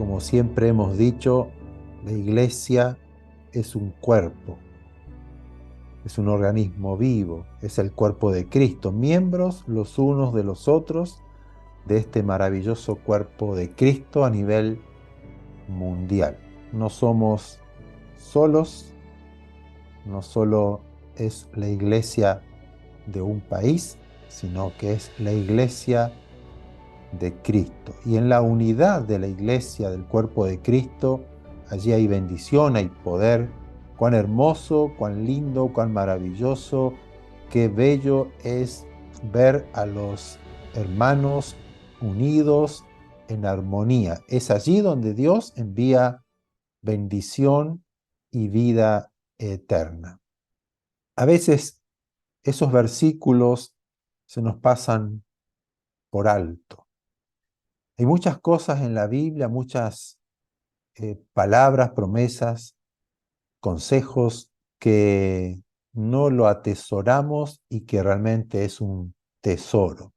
Como siempre hemos dicho, la iglesia es un cuerpo, es un organismo vivo, es el cuerpo de Cristo, miembros los unos de los otros de este maravilloso cuerpo de Cristo a nivel mundial. No somos solos, no solo es la iglesia de un país, sino que es la iglesia de Cristo. Y en la unidad de la iglesia, del cuerpo de Cristo, allí hay bendición, hay poder. Cuán hermoso, cuán lindo, cuán maravilloso, qué bello es ver a los hermanos unidos en armonía. Es allí donde Dios envía bendición y vida eterna. A veces esos versículos se nos pasan por alto. Hay muchas cosas en la Biblia, muchas palabras, promesas, consejos que no lo atesoramos y que realmente es un tesoro.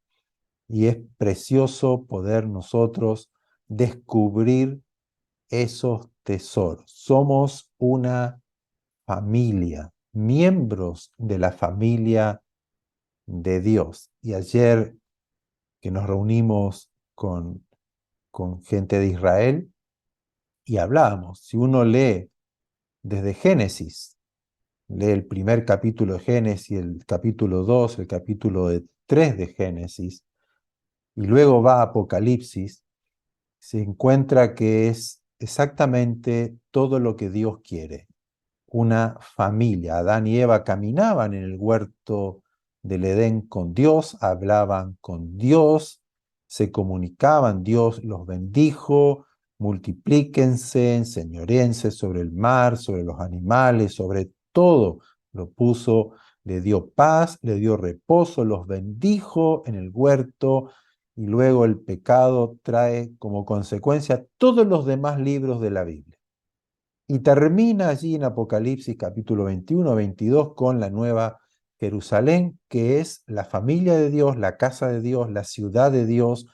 Y es precioso poder nosotros descubrir esos tesoros. Somos una familia, miembros de la familia de Dios. Y ayer que nos reunimos con gente de Israel y hablábamos, si uno lee desde Génesis, lee el primer capítulo de Génesis, el capítulo 2, el capítulo 3 de Génesis, y luego va a Apocalipsis, se encuentra que es exactamente todo lo que Dios quiere. Una familia. Adán y Eva caminaban en el huerto del Edén con Dios, hablaban con Dios, se comunicaban, Dios los bendijo, multiplíquense, enseñoréense sobre el mar, sobre los animales, sobre todo lo puso, le dio paz, le dio reposo, los bendijo en el huerto y luego el pecado trae como consecuencia todos los demás libros de la Biblia. Y termina allí en Apocalipsis capítulo 21, 22 con la nueva Jerusalén, que es la familia de Dios, la casa de Dios, la ciudad de Dios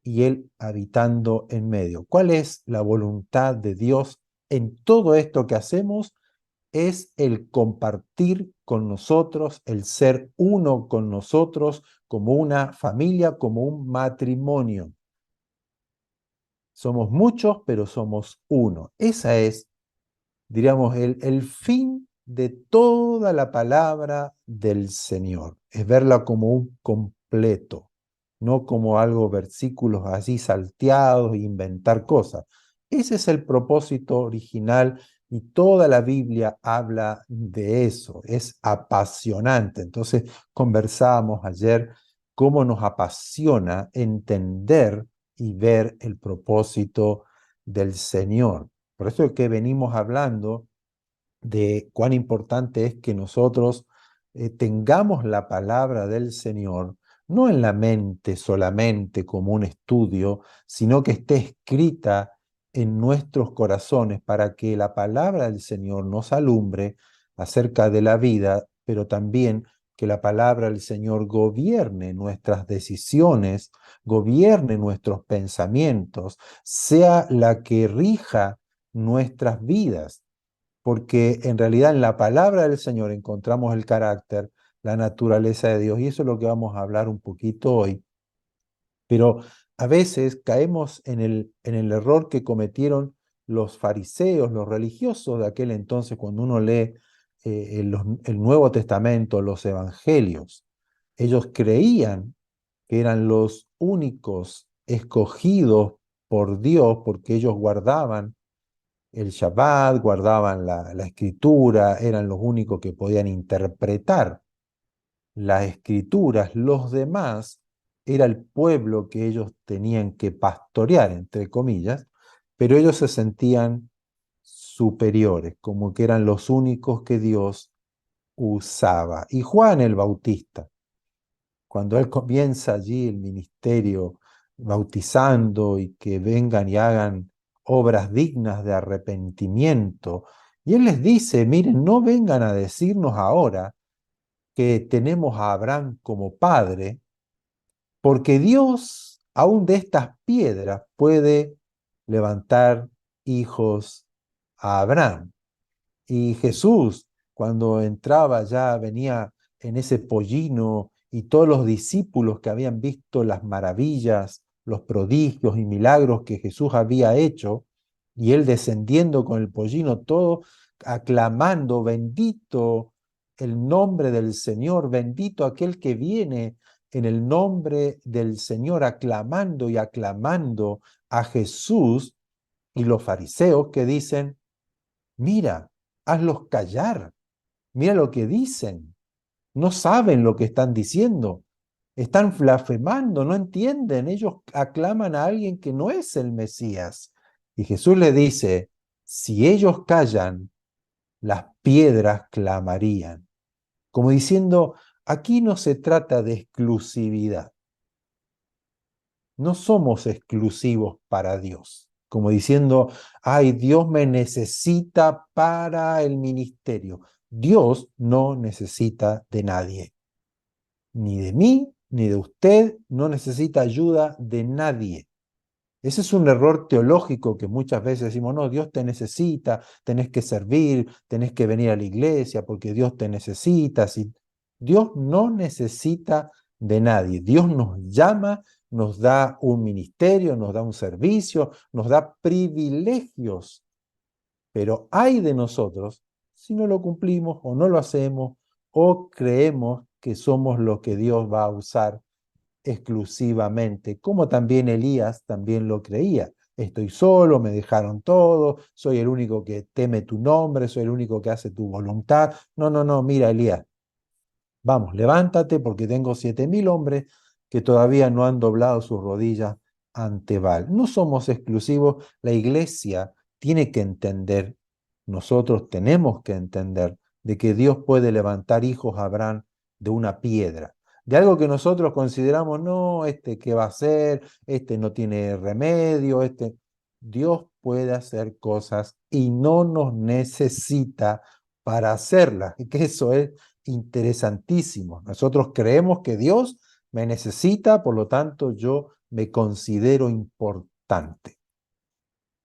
y Él habitando en medio. ¿Cuál es la voluntad de Dios en todo esto que hacemos? Es el compartir con nosotros, el ser uno con nosotros como una familia, como un matrimonio. Somos muchos, pero somos uno. Esa es, diríamos, el fin de toda la palabra del Señor. Es verla como un completo, no como algo, versículos así salteados e inventar cosas. Ese es el propósito original y toda la Biblia habla de eso. Es apasionante. Entonces, conversábamos ayer cómo nos apasiona entender y ver el propósito del Señor. Por eso es que venimos hablando de cuán importante es que nosotros tengamos la palabra del Señor, no en la mente solamente como un estudio, sino que esté escrita en nuestros corazones para que la palabra del Señor nos alumbre acerca de la vida, pero también que la palabra del Señor gobierne nuestras decisiones, gobierne nuestros pensamientos, sea la que rija nuestras vidas, porque en realidad en la palabra del Señor encontramos el carácter, la naturaleza de Dios, y eso es lo que vamos a hablar un poquito hoy. Pero a veces caemos en el error que cometieron los fariseos, los religiosos de aquel entonces, cuando uno lee el Nuevo Testamento, los evangelios. Ellos creían que eran los únicos escogidos por Dios porque ellos guardaban el Shabbat, guardaban la escritura, eran los únicos que podían interpretar las escrituras. Los demás era el pueblo que ellos tenían que pastorear, entre comillas, pero ellos se sentían superiores, como que eran los únicos que Dios usaba. Y Juan el Bautista, cuando él comienza allí el ministerio bautizando y que vengan y hagan obras dignas de arrepentimiento, y él les dice, miren, no vengan a decirnos ahora que tenemos a Abraham como padre, porque Dios aún de estas piedras puede levantar hijos a Abraham. Y Jesús, cuando entraba ya, venía en ese pollino y todos los discípulos que habían visto las maravillas, los prodigios y milagros que Jesús había hecho, y él descendiendo con el pollino, todo aclamando, bendito el nombre del Señor, bendito aquel que viene en el nombre del Señor, aclamando y aclamando a Jesús, y los fariseos que dicen, mira, hazlos callar, mira lo que dicen, no saben lo que están diciendo, están blasfemando, no entienden, ellos aclaman a alguien que no es el Mesías. Y Jesús le dice, si ellos callan, las piedras clamarían. Como diciendo, aquí no se trata de exclusividad, no somos exclusivos para Dios. Como diciendo, ay, Dios me necesita para el ministerio. Dios no necesita de nadie, ni de mí, ni de usted, no necesita ayuda de nadie. Ese es un error teológico que muchas veces decimos, no, Dios te necesita, tenés que servir, tenés que venir a la iglesia porque Dios te necesita. Si Dios no necesita de nadie, Dios nos llama, nos da un ministerio, nos da un servicio, nos da privilegios, pero hay de nosotros si no lo cumplimos o no lo hacemos o creemos que somos lo que Dios va a usar exclusivamente, como también Elías también lo creía. Estoy solo, me dejaron todo, soy el único que teme tu nombre, soy el único que hace tu voluntad. No, no, no, mira, Elías, vamos, levántate porque tengo 7.000 hombres que todavía no han doblado sus rodillas ante Baal. No somos exclusivos, la iglesia tiene que entender, nosotros tenemos que entender de que Dios puede levantar hijos a Abraham de una piedra, de algo que nosotros consideramos, no, este qué va a hacer, este no tiene remedio, este... Dios puede hacer cosas y no nos necesita para hacerlas, y que eso es interesantísimo. Nosotros creemos que Dios me necesita, por lo tanto yo me considero importante.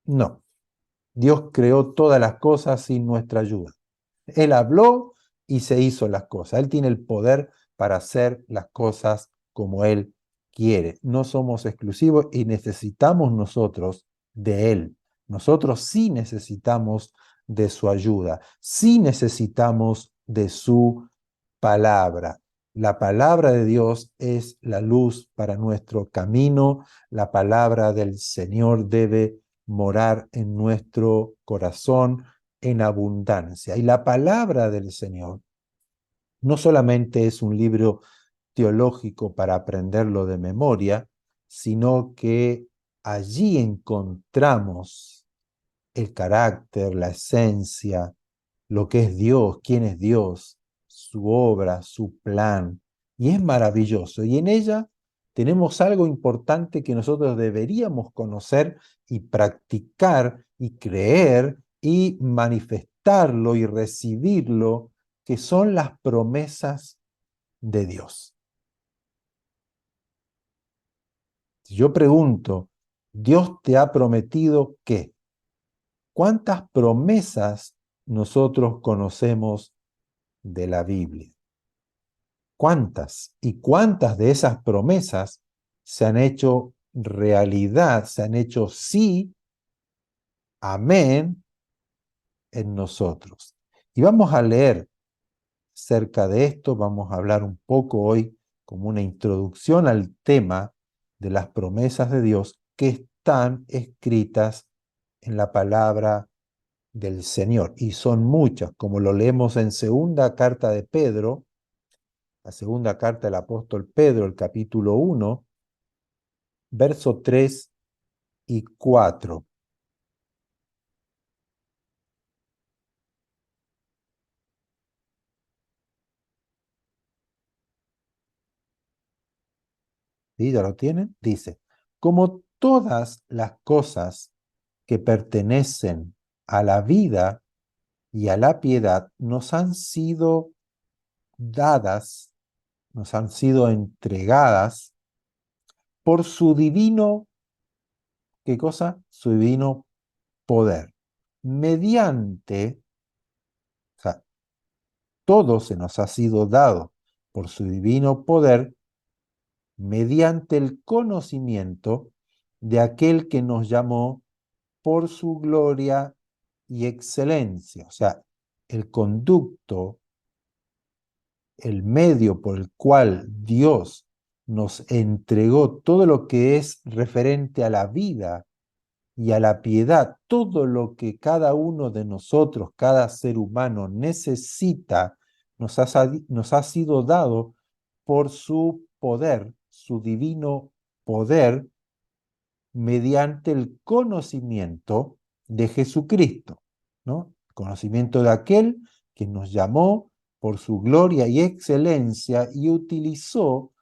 No, Dios creó todas las cosas sin nuestra ayuda. Él habló y se hizo las cosas. Él tiene el poder para hacer las cosas como Él quiere. No somos exclusivos y necesitamos nosotros de Él. Nosotros sí necesitamos de su ayuda, sí necesitamos de su palabra. La palabra de Dios es la luz para nuestro camino. La palabra del Señor debe morar en nuestro corazón en abundancia. Y la palabra del Señor no solamente es un libro teológico para aprenderlo de memoria, sino que allí encontramos el carácter, la esencia, lo que es Dios, quién es Dios, su obra, su plan. Y es maravilloso. Y en ella tenemos algo importante que nosotros deberíamos conocer y practicar y creer y manifestarlo y recibirlo, que son las promesas de Dios. Si yo pregunto, ¿Dios te ha prometido qué? ¿Cuántas promesas nosotros conocemos de la Biblia? ¿Cuántas? ¿Y cuántas de esas promesas se han hecho realidad, se han hecho sí, amén, en nosotros? Y vamos a leer cerca de esto, vamos a hablar un poco hoy como una introducción al tema de las promesas de Dios que están escritas en la palabra del Señor. Y son muchas, como lo leemos en segunda carta de Pedro, la segunda carta del apóstol Pedro, el capítulo 1, verso 3 y 4. ¿Sí? ¿Ya lo tienen? Dice, como todas las cosas que pertenecen a la vida y a la piedad nos han sido dadas, nos han sido entregadas por su divino ¿qué cosa? Su divino poder. Mediante, o sea, todo se nos ha sido dado por su divino poder, mediante el conocimiento de aquel que nos llamó por su gloria y excelencia. O sea, el conducto, el medio por el cual Dios nos entregó todo lo que es referente a la vida y a la piedad, todo lo que cada uno de nosotros, cada ser humano necesita, nos ha sido dado por su poder, su divino poder, mediante el conocimiento de Jesucristo, ¿no? Conocimiento de aquel que nos llamó por su gloria y excelencia y utilizó,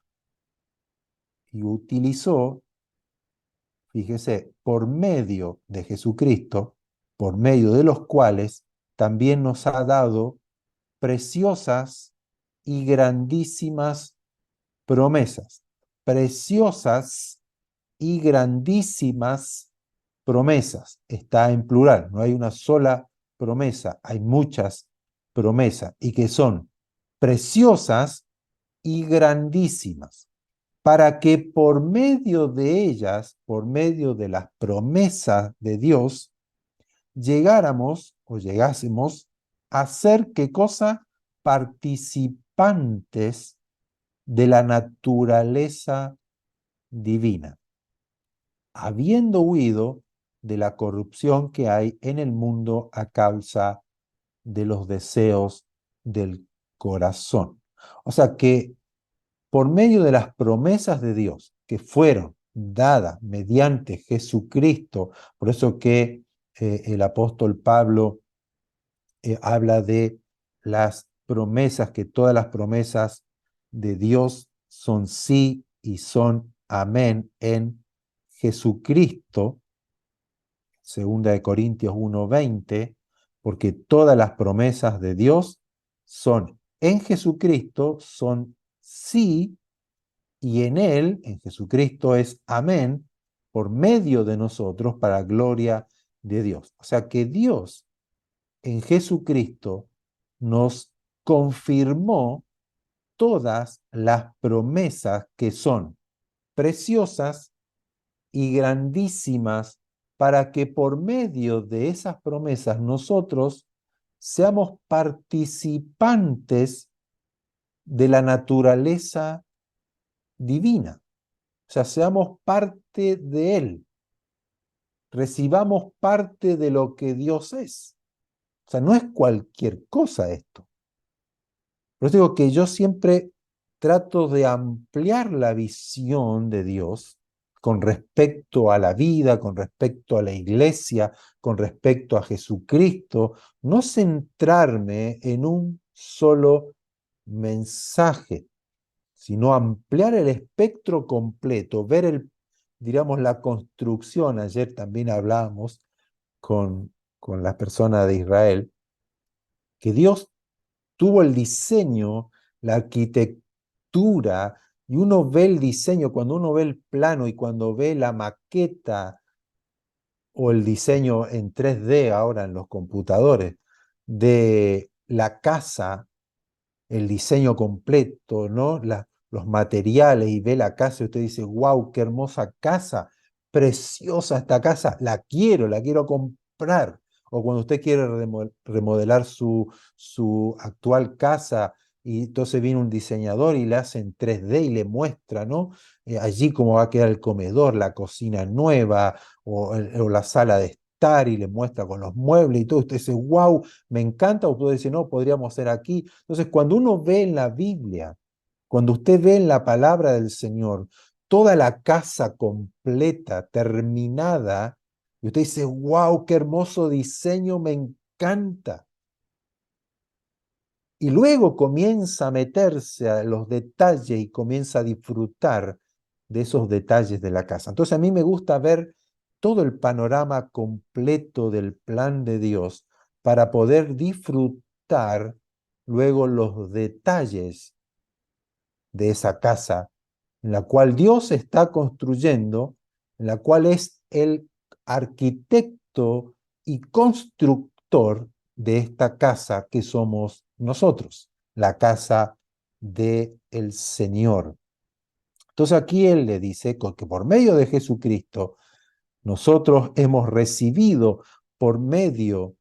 fíjese, por medio de Jesucristo, por medio de los cuales también nos ha dado preciosas y grandísimas promesas. Preciosas y grandísimas promesas. Está en plural, no hay una sola promesa, hay muchas promesas y que son preciosas y grandísimas, para que por medio de ellas, por medio de las promesas de Dios, llegáramos o llegásemos a ser, ¿qué cosa? Participantes de la naturaleza divina, habiendo huido de la corrupción que hay en el mundo a causa de los deseos del corazón. O sea que por medio de las promesas de Dios que fueron dadas mediante Jesucristo, por eso que el apóstol Pablo habla de las promesas, que todas las promesas de Dios son sí y son amén en Jesucristo, segunda de Corintios 1:20, porque todas las promesas de Dios son en Jesucristo, son sí, y en Él, en Jesucristo, es amén, por medio de nosotros, para gloria de Dios. O sea que Dios en Jesucristo nos confirmó todas las promesas que son preciosas y grandísimas, para que por medio de esas promesas nosotros seamos participantes de la naturaleza divina. O sea, seamos parte de Él, recibamos parte de lo que Dios es. O sea, no es cualquier cosa esto. Por eso digo que yo siempre trato de ampliar la visión de Dios con respecto a la vida, con respecto a la iglesia, con respecto a Jesucristo, no centrarme en un solo mensaje, sino ampliar el espectro completo, ver digamos, la construcción. Ayer también hablábamos con las personas de Israel, que Dios tuvo el diseño, la arquitectura, y uno ve el diseño, cuando uno ve el plano y cuando ve la maqueta o el diseño en 3D ahora en los computadores de la casa, el diseño completo, ¿no? Los materiales, y ve la casa y usted dice, wow, qué hermosa casa, preciosa esta casa, la quiero comprar. O cuando usted quiere remodelar su actual casa, y entonces viene un diseñador y le hace en 3D y le muestra, ¿no? Allí cómo va a quedar el comedor, la cocina nueva, o la sala de estar, y le muestra con los muebles y todo. Usted dice, wow, me encanta. O usted dice, no, podríamos ser aquí. Entonces, cuando uno ve en la Biblia, cuando usted ve en la palabra del Señor, toda la casa completa, terminada, y usted dice, wow, qué hermoso diseño, me encanta. Y luego comienza a meterse a los detalles y comienza a disfrutar de esos detalles de la casa. Entonces a mí me gusta ver todo el panorama completo del plan de Dios para poder disfrutar luego los detalles de esa casa en la cual Dios está construyendo, en la cual es el arquitecto y constructor de esta casa que somos nosotros, la casa del Señor. Entonces aquí él le dice que por medio de Jesucristo nosotros hemos recibido por medio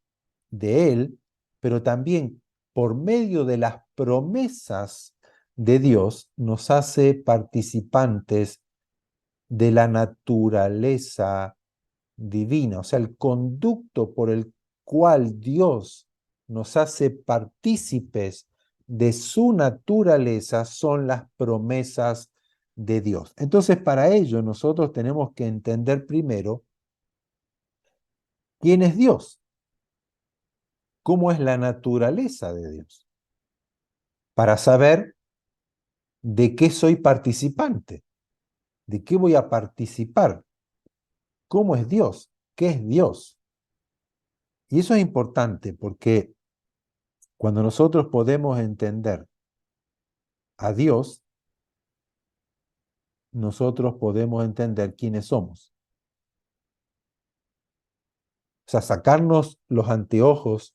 de él, pero también por medio de las promesas de Dios, nos hace participantes de la naturaleza divina, o sea, el conducto por el cual Dios nos hace partícipes de su naturaleza son las promesas de Dios. Entonces, para ello nosotros tenemos que entender primero quién es Dios, cómo es la naturaleza de Dios, para saber de qué soy participante, de qué voy a participar, cómo es Dios, qué es Dios. Y eso es importante porque cuando nosotros podemos entender a Dios, nosotros podemos entender quiénes somos. O sea, sacarnos los anteojos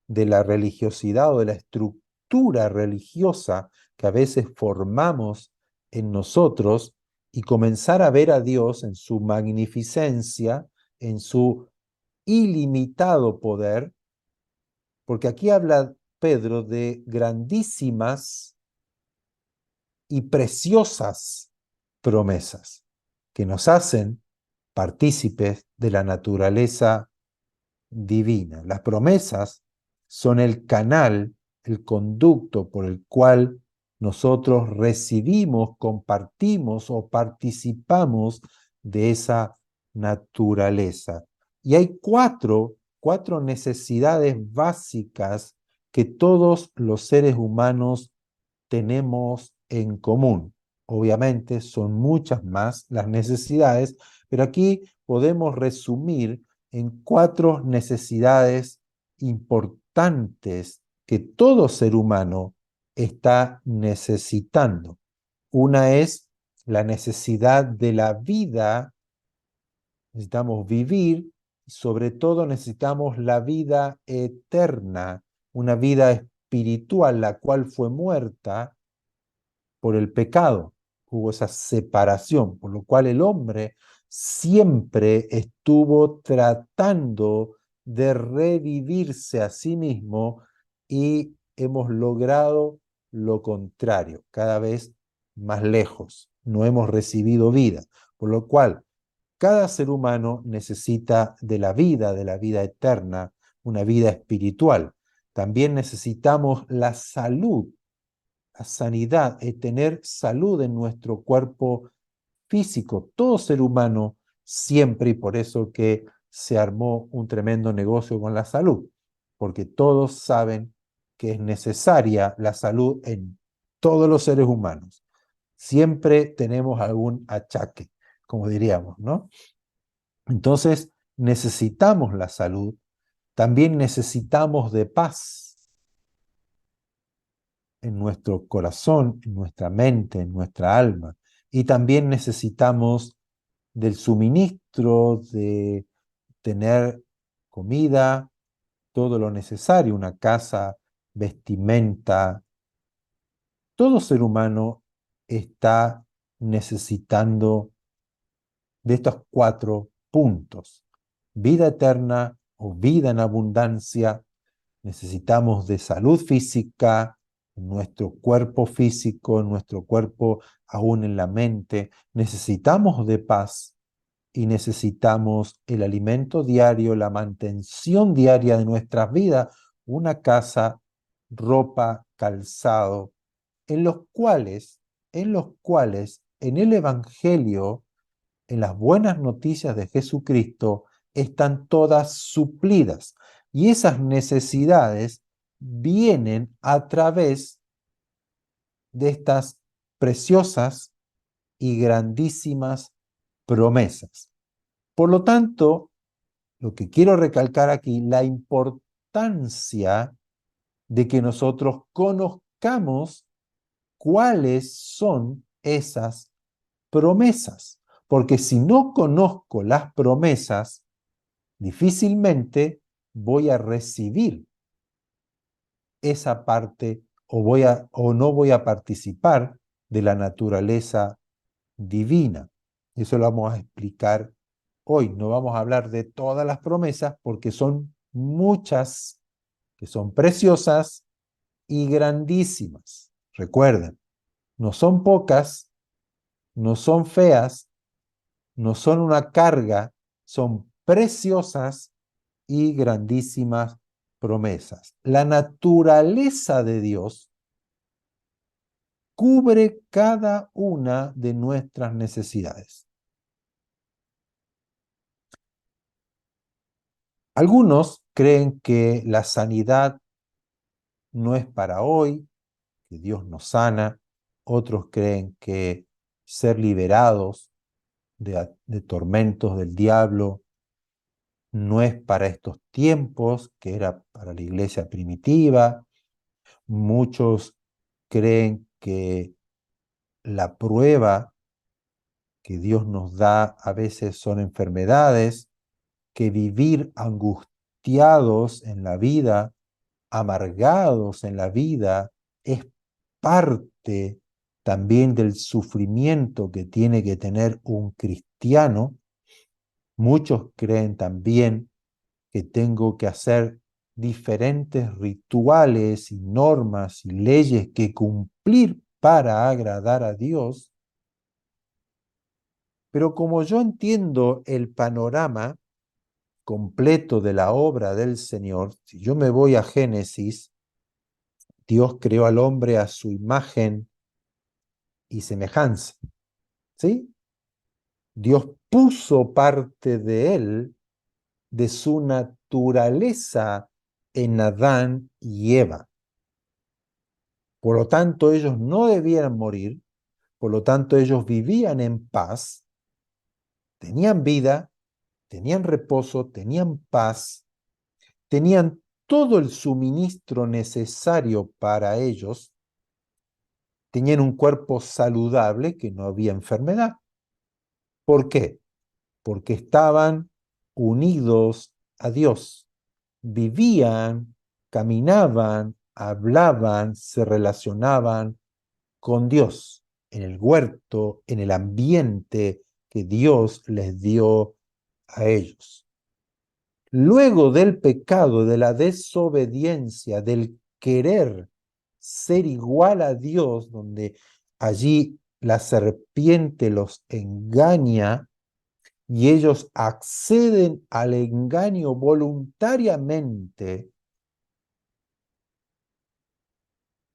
de la religiosidad o de la estructura religiosa que a veces formamos en nosotros y comenzar a ver a Dios en su magnificencia, en su ilimitado poder, porque aquí habla Pedro de grandísimas y preciosas promesas que nos hacen partícipes de la naturaleza divina. Las promesas son el canal, el conducto por el cual nosotros recibimos, compartimos o participamos de esa naturaleza. Y hay cuatro necesidades básicas que todos los seres humanos tenemos en común. Obviamente son muchas más las necesidades, pero aquí podemos resumir en cuatro necesidades importantes que todo ser humano está necesitando. Una es la necesidad de la vida, necesitamos vivir, y sobre todo necesitamos la vida eterna, una vida espiritual, la cual fue muerta por el pecado. Hubo esa separación, por lo cual el hombre siempre estuvo tratando de revivirse a sí mismo y hemos logrado lo contrario, cada vez más lejos. No hemos recibido vida, por lo cual cada ser humano necesita de la vida eterna, una vida espiritual. También necesitamos la salud, la sanidad, es tener salud en nuestro cuerpo físico. Todo ser humano siempre, y por eso que se armó un tremendo negocio con la salud, porque todos saben que es necesaria la salud en todos los seres humanos. Siempre tenemos algún achaque, como diríamos, ¿no? Entonces, necesitamos la salud, también necesitamos de paz en nuestro corazón, en nuestra mente, en nuestra alma. Y también necesitamos del suministro, de tener comida, todo lo necesario, una casa, vestimenta. Todo ser humano está necesitando de estos cuatro puntos. Vida eterna o vida en abundancia. Necesitamos de salud física, en nuestro cuerpo físico, en nuestro cuerpo aún en la mente. Necesitamos de paz y necesitamos el alimento diario, la mantención diaria de nuestras vidas, una casa, ropa, calzado, en los cuales en el Evangelio, en las buenas noticias de Jesucristo, están todas suplidas. Y esas necesidades vienen a través de estas preciosas y grandísimas promesas. Por lo tanto, lo que quiero recalcar aquí, la importancia de que nosotros conozcamos cuáles son esas promesas. Porque si no conozco las promesas, difícilmente voy a recibir esa parte o no voy a participar de la naturaleza divina. Eso lo vamos a explicar hoy. No vamos a hablar de todas las promesas porque son muchas que son preciosas y grandísimas. Recuerden, no son pocas, no son feas, no son una carga, son preciosas y grandísimas promesas. La naturaleza de Dios cubre cada una de nuestras necesidades. Algunos creen que la sanidad no es para hoy, que Dios nos sana. Otros creen que ser liberados de tormentos del diablo no es para estos tiempos, que era para la iglesia primitiva. Muchos creen que la prueba que Dios nos da a veces son enfermedades, que vivir angustiados en la vida, amargados en la vida, es parte también del sufrimiento que tiene que tener un cristiano. Muchos creen también que tengo que hacer diferentes rituales y normas y leyes que cumplir para agradar a Dios. Pero como yo entiendo el panorama completo de la obra del Señor, si yo me voy a Génesis, Dios creó al hombre a su imagen y semejanza, ¿sí? Dios puso parte de él, de su naturaleza, en Adán y Eva. Por lo tanto, ellos no debían morir, por lo tanto, ellos vivían en paz, tenían vida, tenían reposo, tenían paz, tenían todo el suministro necesario para ellos, tenían un cuerpo saludable, que no había enfermedad. ¿Por qué? Porque estaban unidos a Dios, vivían, caminaban, hablaban, se relacionaban con Dios en el huerto, en el ambiente que Dios les dio a ellos. Luego del pecado, de la desobediencia, del querer ser igual a Dios, donde allí la serpiente los engaña y ellos acceden al engaño voluntariamente,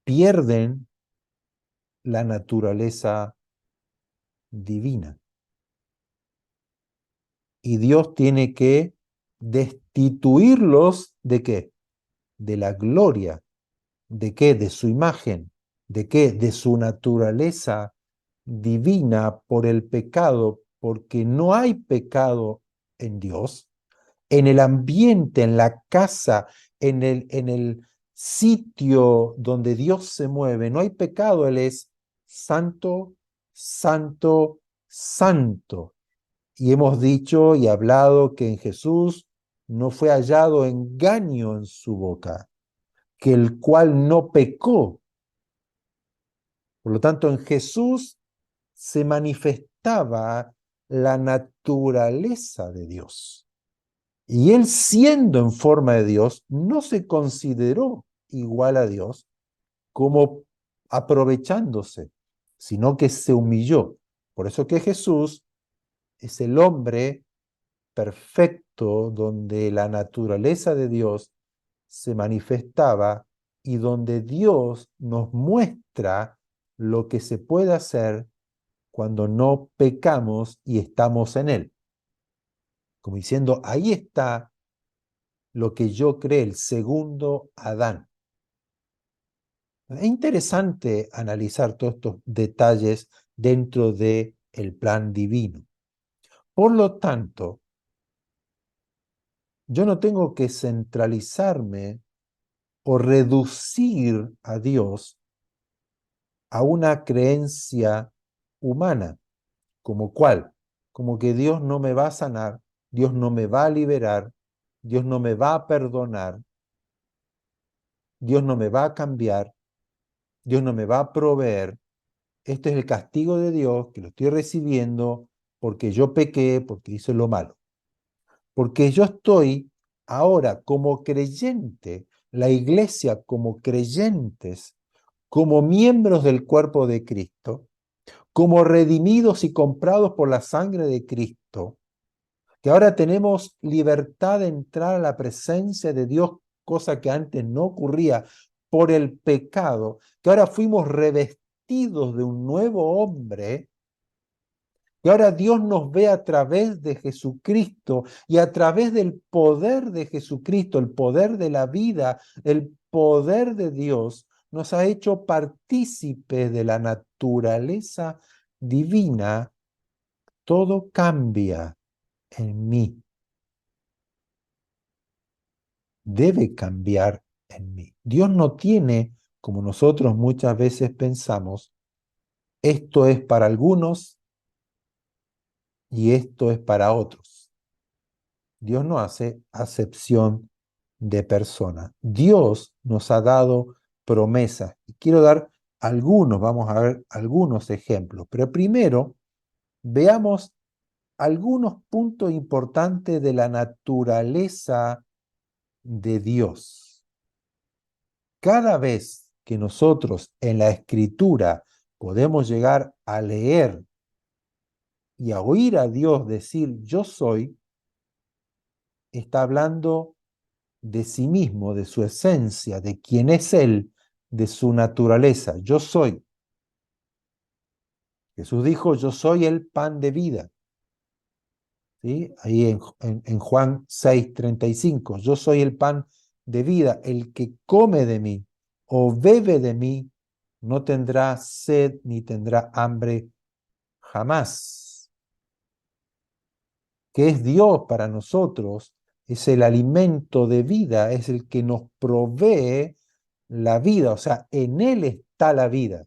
pierden la naturaleza divina. Y Dios tiene que destituirlos ¿de qué? De la gloria. ¿De qué? De su imagen. ¿De qué? De su naturaleza divina por el pecado, porque no hay pecado en Dios. En el ambiente, en la casa, en el sitio donde Dios se mueve, no hay pecado. Él es santo, santo, santo. Y hemos dicho y hablado que en Jesús no fue hallado engaño en su boca, que el cual no pecó. Por lo tanto, en Jesús se manifestaba la naturaleza de Dios. Y él, siendo en forma de Dios, no se consideró igual a Dios como aprovechándose, sino que se humilló. Por eso que Jesús es el hombre perfecto donde la naturaleza de Dios se manifestaba y donde Dios nos muestra lo que se puede hacer cuando no pecamos y estamos en Él. Como diciendo, ahí está lo que yo creo, el segundo Adán. Es interesante analizar todos estos detalles dentro del plan divino. Por lo tanto, yo no tengo que centralizarme o reducir a Dios a una creencia humana, como cuál, como que Dios no me va a sanar, Dios no me va a liberar, Dios no me va a perdonar, Dios no me va a cambiar, Dios no me va a proveer. Este es el castigo de Dios que lo estoy recibiendo porque yo pequé, porque hice lo malo. Porque yo estoy ahora como creyente, la iglesia como creyentes, como miembros del cuerpo de Cristo, como redimidos y comprados por la sangre de Cristo, que ahora tenemos libertad de entrar a la presencia de Dios, cosa que antes no ocurría por el pecado, que ahora fuimos revestidos de un nuevo hombre, que ahora Dios nos ve a través de Jesucristo y a través del poder de Jesucristo, el poder de la vida, el poder de Dios, nos ha hecho partícipes de la naturaleza divina. Todo cambia en mí. Debe cambiar en mí. Dios no tiene, como nosotros muchas veces pensamos, esto es para algunos y esto es para otros. Dios no hace acepción de personas. Dios nos ha dado promesas. Y quiero dar algunos, vamos a ver algunos ejemplos. Pero primero, veamos algunos puntos importantes de la naturaleza de Dios. Cada vez que nosotros en la Escritura podemos llegar a leer y a oír a Dios decir yo soy, está hablando de sí mismo, de su esencia, de quién es Él, de su naturaleza. Yo soy. Jesús dijo, yo soy el pan de vida. ¿Sí? Ahí en Juan 6:35, yo soy el pan de vida, el que come de mí o bebe de mí, no tendrá sed ni tendrá hambre jamás. Que es Dios para nosotros, es el alimento de vida, es el que nos provee la vida, o sea, en Él está la vida.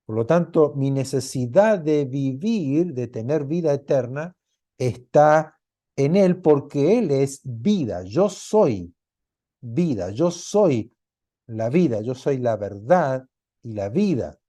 Por lo tanto, mi necesidad de vivir, de tener vida eterna, está en Él porque Él es vida. Yo soy vida, yo soy la vida, yo soy la verdad y la vida.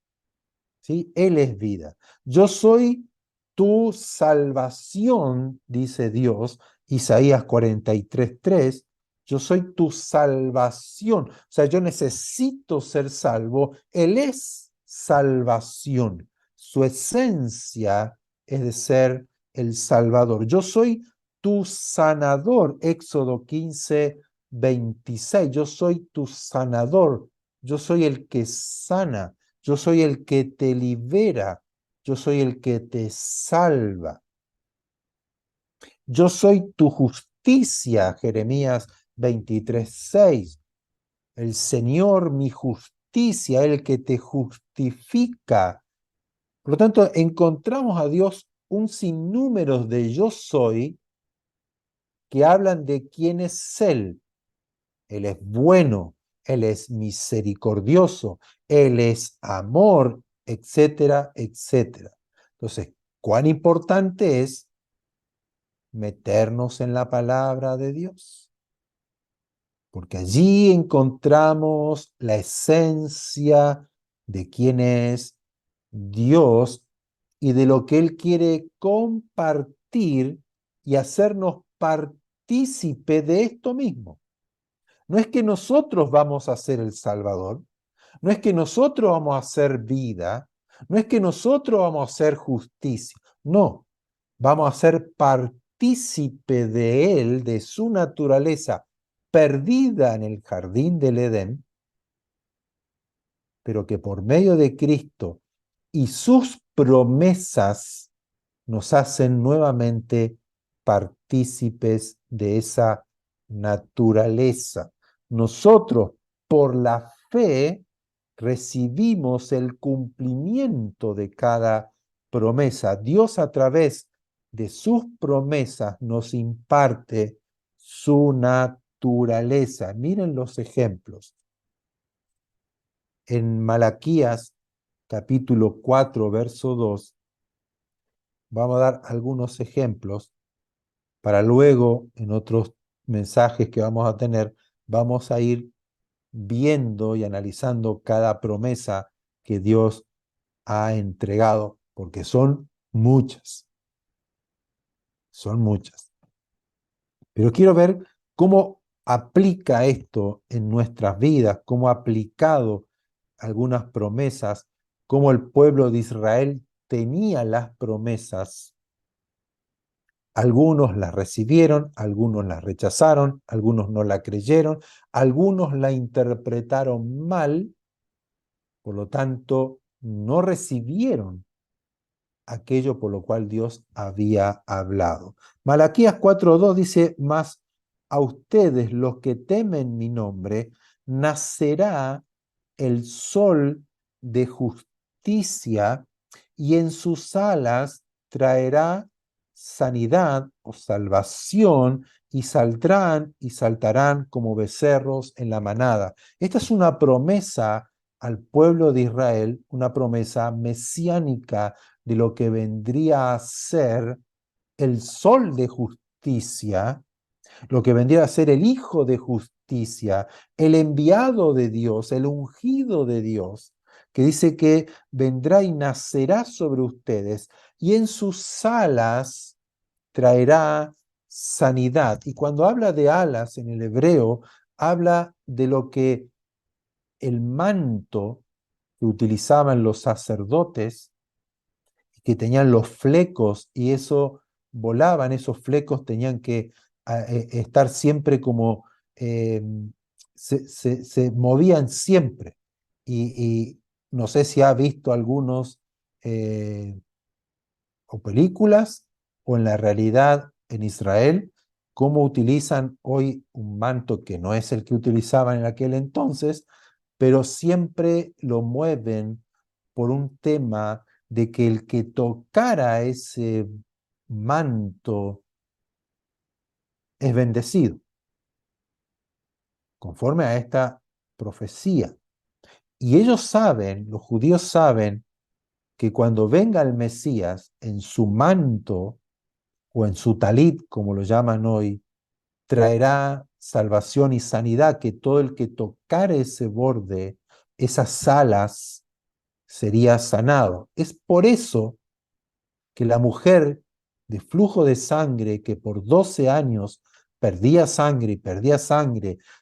¿Sí? Él es vida. Yo soy tu salvación, dice Dios, Isaías 43:3. Yo soy tu salvación. O sea, yo necesito ser salvo. Él es salvación. Su esencia es de ser el Salvador. Yo soy tu sanador. Éxodo 15:26. Yo soy tu sanador. Yo soy el que sana. Yo soy el que te libera. Yo soy el que te salva. Yo soy tu justicia, Jeremías 23:6. El Señor, mi justicia, el que te justifica. Por lo tanto, encontramos a Dios un sinnúmero de yo soy que hablan de quién es Él. Él es bueno, Él es misericordioso, Él es amor, etcétera, etcétera. Entonces, cuán importante es meternos en la palabra de Dios, porque allí encontramos la esencia de quién es Dios y de lo que Él quiere compartir y hacernos partícipe de esto mismo. No es que nosotros vamos a ser el Salvador, no es que nosotros vamos a hacer vida, no es que nosotros vamos a hacer justicia, no, vamos a ser partícipe de Él, de su naturaleza perdida en el jardín del Edén, pero que por medio de Cristo y sus promesas nos hacen nuevamente partícipes de esa naturaleza. Nosotros, por la fe, recibimos el cumplimiento de cada promesa. Dios a través de sus promesas nos imparte su naturaleza. Miren los ejemplos. En Malaquías capítulo 4, verso 2, vamos a dar algunos ejemplos para luego, en otros mensajes que vamos a tener, vamos a ir viendo y analizando cada promesa que Dios ha entregado, porque son muchas, son muchas. Pero quiero ver cómo aplica esto en nuestras vidas, cómo ha aplicado algunas promesas, cómo el pueblo de Israel tenía las promesas. Algunos las recibieron, algunos las rechazaron, algunos no la creyeron, algunos la interpretaron mal, por lo tanto, no recibieron aquello por lo cual Dios había hablado. Malaquías 4:2 dice: mas a ustedes, los que temen mi nombre, nacerá el sol de justicia, y en sus alas traerá sanidad o salvación, y saldrán y saltarán como becerros en la manada. Esta es una promesa al pueblo de Israel, una promesa mesiánica de lo que vendría a ser el sol de justicia, lo que vendría a ser el Hijo de justicia, el enviado de Dios, el ungido de Dios, que dice que vendrá y nacerá sobre ustedes, y en sus alas traerá sanidad. Y cuando habla de alas en el hebreo, habla de lo que el manto que utilizaban los sacerdotes, que tenían los flecos, y eso volaban, esos flecos tenían que estar siempre como, eh, se movían siempre. Y no sé si ha visto algunos eh, o películas o en la realidad en Israel, cómo utilizan hoy un manto que no es el que utilizaban en aquel entonces, pero siempre lo mueven por un tema de que el que tocara ese manto es bendecido, conforme a esta profecía. Y ellos saben, los judíos saben, que cuando venga el Mesías en su manto o en su talit, como lo llaman hoy, traerá salvación y sanidad, que todo el que tocare ese borde, esas alas, sería sanado. Es por eso que la mujer de flujo de sangre, que por 12 años perdía sangre,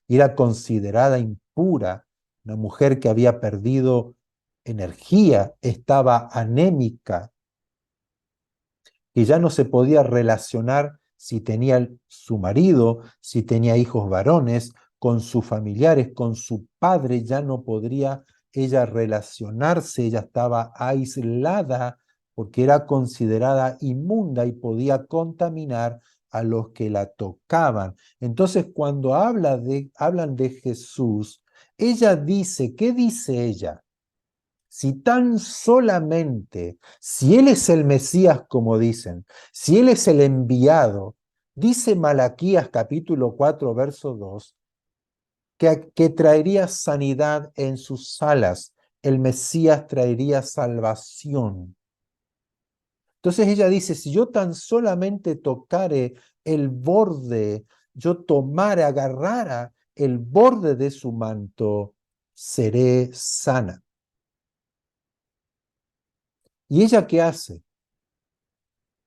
y era considerada impura, una mujer que había perdido energía, estaba anémica, que ya no se podía relacionar si tenía su marido, si tenía hijos varones, con sus familiares, con su padre, ya no podría ella relacionarse, ella estaba aislada porque era considerada inmunda y podía contaminar a los que la tocaban. Entonces, cuando hablan de Jesús, ella dice, ¿qué dice ella? Si tan solamente, si Él es el Mesías, como dicen, si Él es el enviado, dice Malaquías capítulo 4, verso 2, que traería sanidad en sus alas, el Mesías traería salvación. Entonces ella dice, si yo tan solamente tocare el borde, yo tomara, agarrara el borde de su manto, seré sana. ¿Y ella qué hace?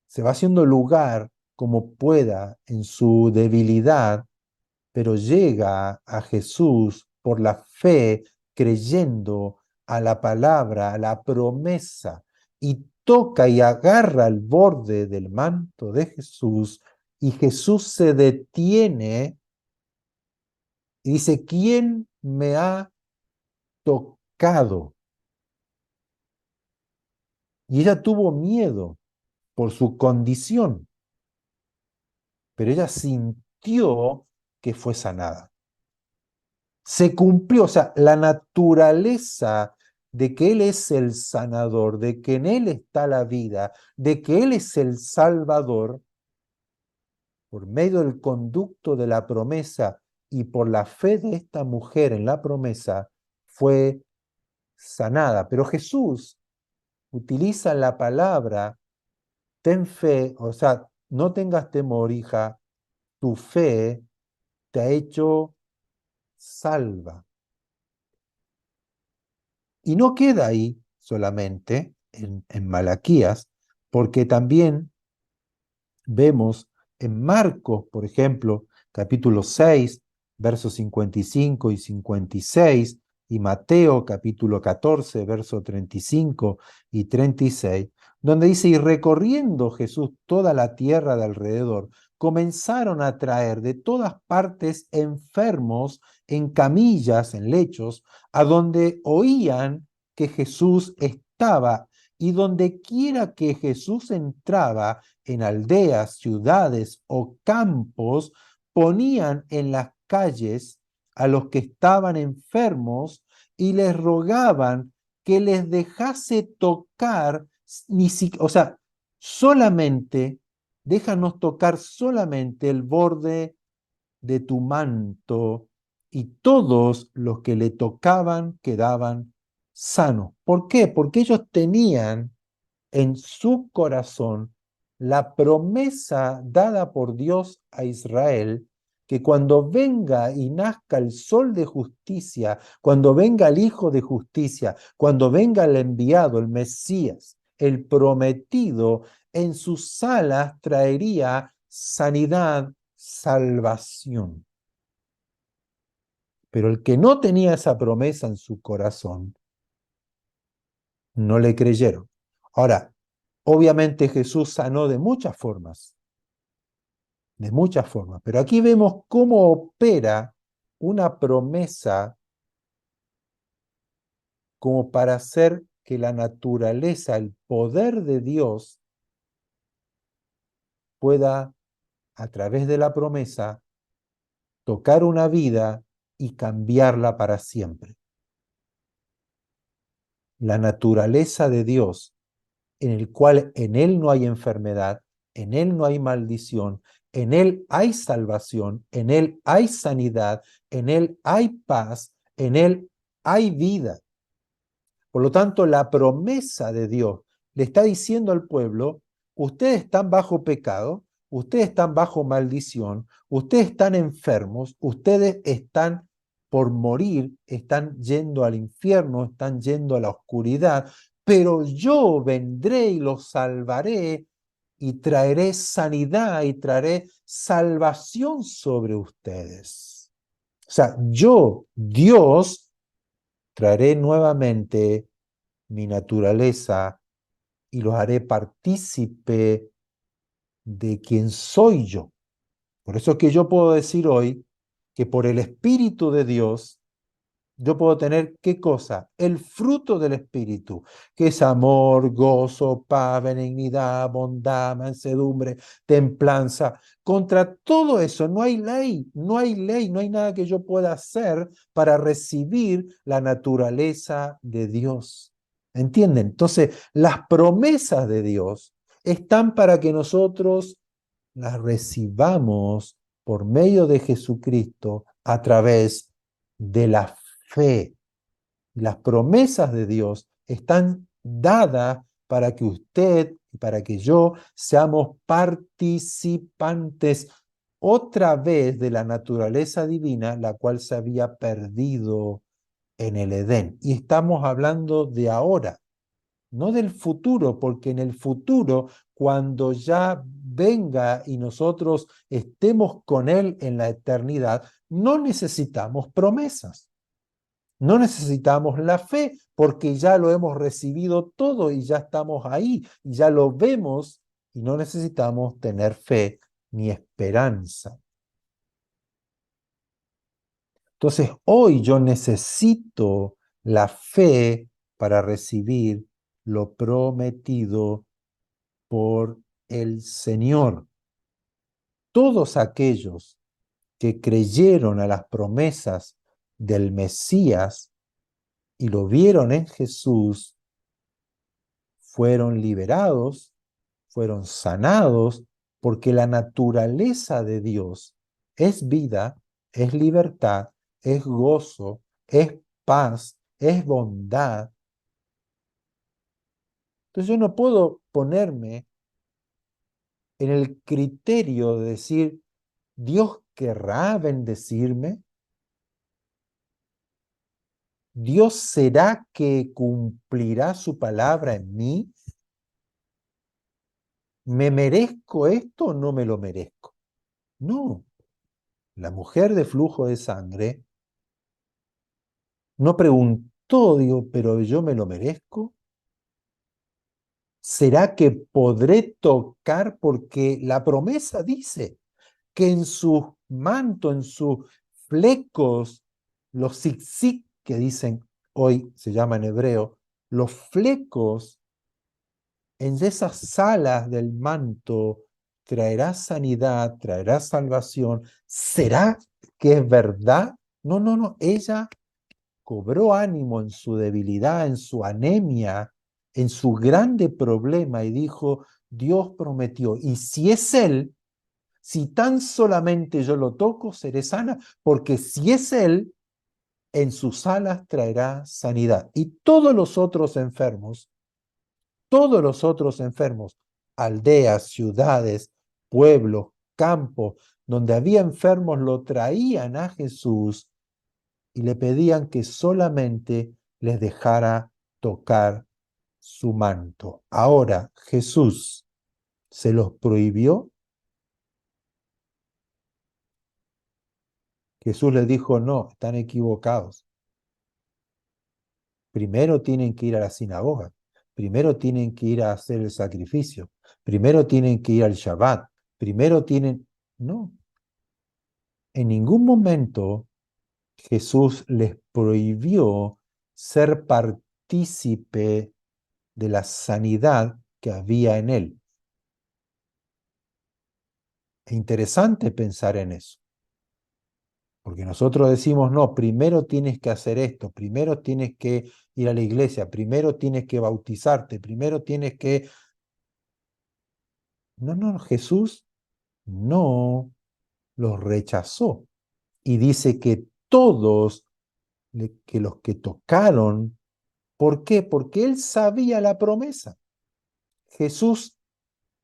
Se va haciendo lugar como pueda en su debilidad, pero llega a Jesús por la fe, creyendo a la palabra, a la promesa, y toca y agarra el borde del manto de Jesús, y Jesús se detiene y dice: ¿quién me ha tocado? Y ella tuvo miedo por su condición, pero ella sintió que fue sanada. Se cumplió, o sea, la naturaleza de que Él es el sanador, de que en Él está la vida, de que Él es el salvador, por medio del conducto de la promesa y por la fe de esta mujer en la promesa, fue sanada. Pero Jesús utiliza la palabra ten fe, o sea, no tengas temor, hija, tu fe te ha hecho salva. Y no queda ahí solamente en Malaquías, porque también vemos en Marcos, por ejemplo, capítulo 6, versos 55 y 56, y Mateo, capítulo 14, versos 35 y 36, donde dice, y recorriendo Jesús toda la tierra de alrededor, comenzaron a traer de todas partes enfermos en camillas, en lechos, a donde oían que Jesús estaba, y donde quiera que Jesús entraba, en aldeas, ciudades o campos, ponían en las calles a los que estaban enfermos y les rogaban que les dejase tocar, o sea, solamente, déjanos tocar solamente el borde de tu manto, y todos los que le tocaban quedaban sanos. ¿Por qué? Porque ellos tenían en su corazón la promesa dada por Dios a Israel, que cuando venga y nazca el sol de justicia, cuando venga el Hijo de justicia, cuando venga el enviado, el Mesías, el prometido, en sus alas traería sanidad, salvación. Pero el que no tenía esa promesa en su corazón, no le creyeron. Ahora, obviamente Jesús sanó de muchas formas, pero aquí vemos cómo opera una promesa como para hacer que la naturaleza, el poder de Dios pueda, a través de la promesa, tocar una vida y cambiarla para siempre. La naturaleza de Dios, en el cual en Él no hay enfermedad, en Él no hay maldición, en Él hay salvación, en Él hay sanidad, en Él hay paz, en Él hay vida. Por lo tanto, la promesa de Dios le está diciendo al pueblo, ustedes están bajo pecado, ustedes están bajo maldición, ustedes están enfermos, ustedes están por morir, están yendo al infierno, están yendo a la oscuridad, pero yo vendré y los salvaré y traeré sanidad y traeré salvación sobre ustedes. O sea, yo, Dios, traeré nuevamente mi naturaleza y los haré partícipe de quien soy yo. Por eso es que yo puedo decir hoy que por el Espíritu de Dios yo puedo tener, ¿qué cosa? El fruto del Espíritu, que es amor, gozo, paz, benignidad, bondad, mansedumbre, templanza. Contra todo eso no hay ley, no hay ley, no hay nada que yo pueda hacer para recibir la naturaleza de Dios. ¿Entienden? Entonces, las promesas de Dios están para que nosotros las recibamos por medio de Jesucristo a través de la fe. Las promesas de Dios están dadas para que usted y para que yo seamos participantes otra vez de la naturaleza divina, la cual se había perdido en el Edén. Y estamos hablando de ahora, no del futuro, porque en el futuro, cuando ya venga y nosotros estemos con Él en la eternidad, no necesitamos promesas. No necesitamos la fe porque ya lo hemos recibido todo y ya estamos ahí y ya lo vemos y no necesitamos tener fe ni esperanza. Entonces, hoy yo necesito la fe para recibir lo prometido por el Señor. Todos aquellos que creyeron a las promesas del Mesías y lo vieron en Jesús, fueron liberados, fueron sanados, porque la naturaleza de Dios es vida, es libertad, es gozo, es paz, es bondad. Entonces yo no puedo ponerme en el criterio de decir, ¿Dios querrá bendecirme? ¿Dios será que cumplirá su palabra en mí? ¿Me merezco esto o no me lo merezco? No, la mujer de flujo de sangre no preguntó, digo, ¿pero yo me lo merezco? ¿Será que podré tocar? Porque la promesa dice que en sus mantos, en sus flecos, los zigzig que dicen hoy se llama en hebreo, los flecos en esas salas del manto traerá sanidad, traerá salvación. ¿Será que es verdad? No, no, no. Ella cobró ánimo en su debilidad, en su anemia, en su grande problema y dijo, Dios prometió, y si es Él, si tan solamente yo lo toco, seré sana, porque si es Él, en sus alas traerá sanidad. Y todos los otros enfermos, aldeas, ciudades, pueblos, campos, donde había enfermos, lo traían a Jesús y le pedían que solamente les dejara tocar su manto. Ahora Jesús se los prohibió. Jesús les dijo, no, están equivocados. Primero tienen que ir a la sinagoga, primero tienen que ir a hacer el sacrificio, primero tienen que ir al Shabbat, primero tienen... No, en ningún momento Jesús les prohibió ser partícipe de la sanidad que había en él. Es interesante pensar en eso, porque nosotros decimos, no, primero tienes que hacer esto, primero tienes que ir a la iglesia, primero tienes que bautizarte, primero tienes que... No, no, Jesús no los rechazó y dice que todos, que los que tocaron, ¿por qué? Porque él sabía la promesa. Jesús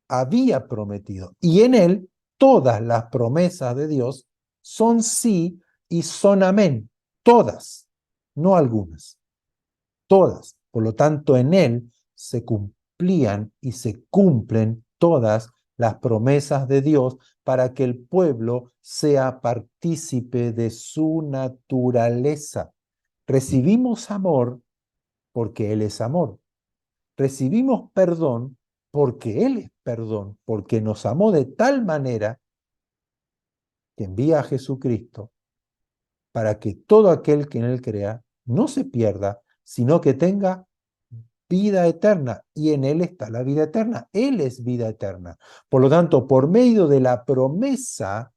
había prometido y en él todas las promesas de Dios son sí y son amén, todas, no algunas, todas. Por lo tanto, en él se cumplían y se cumplen todas las promesas de Dios para que el pueblo sea partícipe de su naturaleza. Recibimos amor porque Él es amor. Recibimos perdón porque Él es perdón, porque nos amó de tal manera que envía a Jesucristo para que todo aquel que en Él crea no se pierda, sino que tenga vida eterna. Y en Él está la vida eterna. Él es vida eterna. Por lo tanto, por medio de la promesa,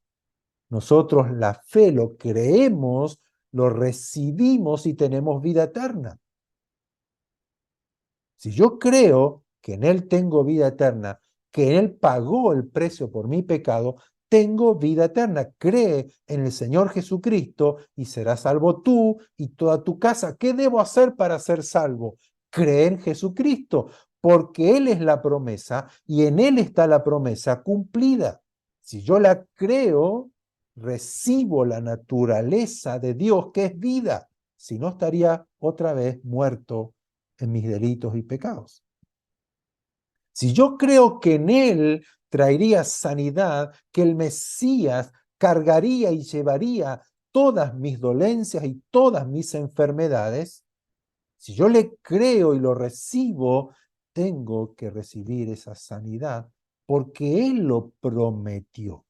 nosotros la fe lo creemos, lo recibimos y tenemos vida eterna. Si yo creo que en Él tengo vida eterna, que en Él pagó el precio por mi pecado, tengo vida eterna. Cree en el Señor Jesucristo y serás salvo tú y toda tu casa. ¿Qué debo hacer para ser salvo? Cree en Jesucristo, porque Él es la promesa y en Él está la promesa cumplida. Si yo la creo, recibo la naturaleza de Dios, que es vida. Si no, estaría otra vez muerto en mis delitos y pecados. Si yo creo que en Él traería sanidad, que el Mesías cargaría y llevaría todas mis dolencias y todas mis enfermedades, si yo le creo y lo recibo, tengo que recibir esa sanidad porque Él lo prometió.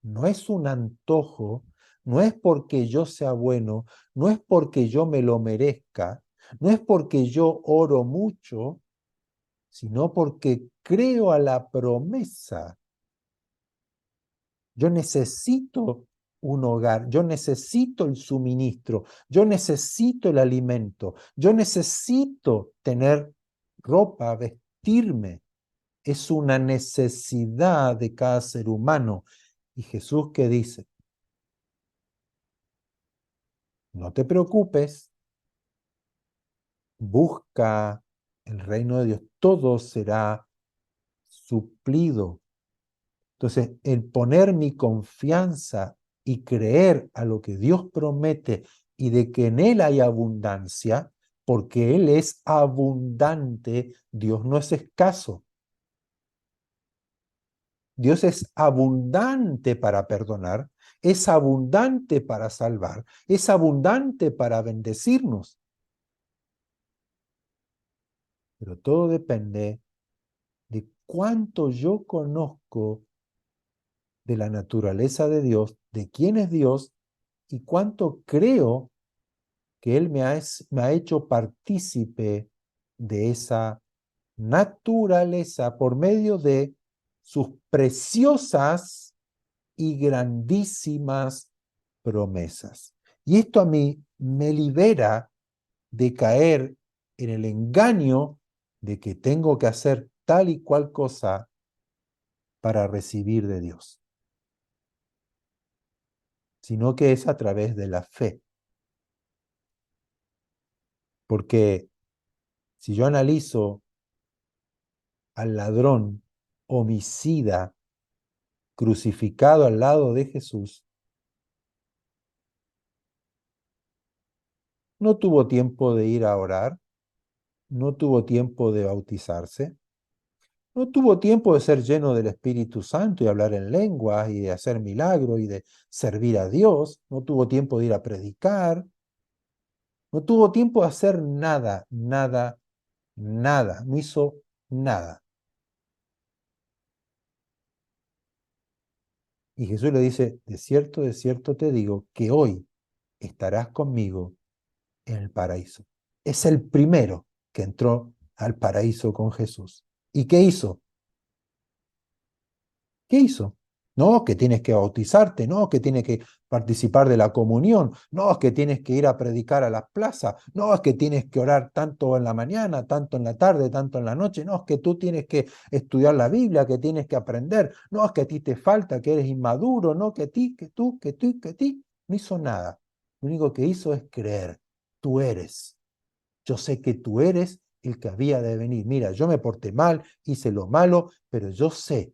No es un antojo, no es porque yo sea bueno, no es porque yo me lo merezca, no es porque yo oro mucho, sino porque creo a la promesa. Yo necesito un hogar, yo necesito el suministro, yo necesito el alimento, yo necesito tener ropa, vestirme. Es una necesidad de cada ser humano. Y Jesús, ¿qué dice? No te preocupes, busca el reino de Dios, todo será suplido. Entonces, el poner mi confianza y creer a lo que Dios promete y de que en Él hay abundancia, porque Él es abundante, Dios no es escaso. Dios es abundante para perdonar, es abundante para salvar, es abundante para bendecirnos. Pero todo depende de cuánto yo conozco de la naturaleza de Dios, de quién es Dios y cuánto creo que Él me ha hecho partícipe de esa naturaleza por medio de sus preciosas y grandísimas promesas. Y esto a mí me libera de caer en el engaño de que tengo que hacer tal y cual cosa para recibir de Dios, sino que es a través de la fe. Porque si yo analizo al ladrón homicida crucificado al lado de Jesús, no tuvo tiempo de ir a orar, no tuvo tiempo de bautizarse, no tuvo tiempo de ser lleno del Espíritu Santo y hablar en lenguas y de hacer milagros y de servir a Dios, no tuvo tiempo de ir a predicar, no tuvo tiempo de hacer nada, nada, nada, no hizo nada. Y Jesús le dice, de cierto te digo, que hoy estarás conmigo en el paraíso. Es el primero que entró al paraíso con Jesús. ¿Y qué hizo? ¿Qué hizo? No, que tienes que bautizarte, no, que tienes que participar de la comunión, no, es que tienes que ir a predicar a las plazas, no, es que tienes que orar tanto en la mañana, tanto en la tarde, tanto en la noche, no, es que tú tienes que estudiar la Biblia, que tienes que aprender, no, es que a ti te falta, que eres inmaduro, no, que ti, que tú, que tú, que ti. No hizo nada. Lo único que hizo es creer. Tú eres. Yo sé que tú eres el que había de venir. Mira, yo me porté mal, hice lo malo, pero yo sé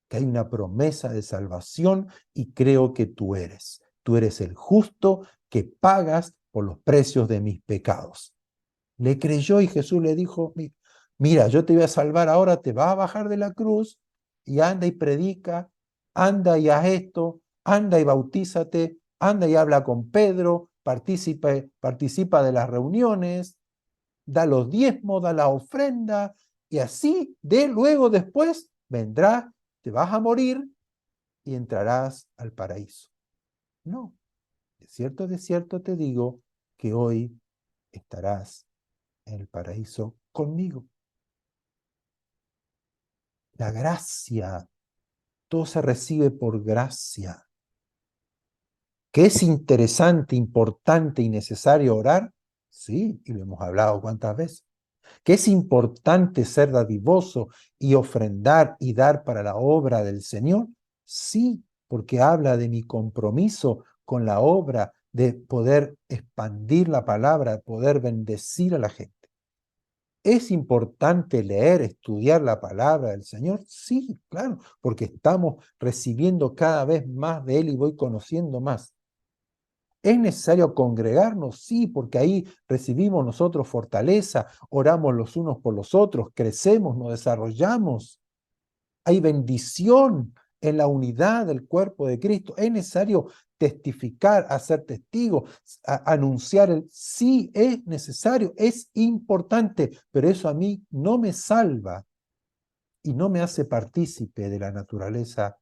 que hay una promesa de salvación y creo que tú eres. Tú eres el justo que pagas por los precios de mis pecados. Le creyó y Jesús le dijo, mira, yo te voy a salvar ahora, te vas a bajar de la cruz y anda y predica, anda y haz esto, anda y bautízate, anda y habla con Pedro, participa de las reuniones, da los diezmos, da la ofrenda, y así luego después vendrás, te vas a morir y entrarás al paraíso. No, de cierto te digo que hoy estarás en el paraíso conmigo. La gracia, todo se recibe por gracia. ¿Que es interesante, importante y necesario orar? Sí, y lo hemos hablado cuántas veces. ¿Que es importante ser dadivoso y ofrendar y dar para la obra del Señor? Sí, porque habla de mi compromiso con la obra, de poder expandir la palabra, de poder bendecir a la gente. ¿Es importante leer, estudiar la palabra del Señor? Sí, claro, porque estamos recibiendo cada vez más de Él y voy conociendo más. ¿Es necesario congregarnos? Sí, porque ahí recibimos nosotros fortaleza, oramos los unos por los otros, crecemos, nos desarrollamos. Hay bendición en la unidad del cuerpo de Cristo. ¿Es necesario testificar, hacer testigos, anunciar el... Sí, es necesario, es importante, pero eso a mí no me salva y no me hace partícipe de la naturaleza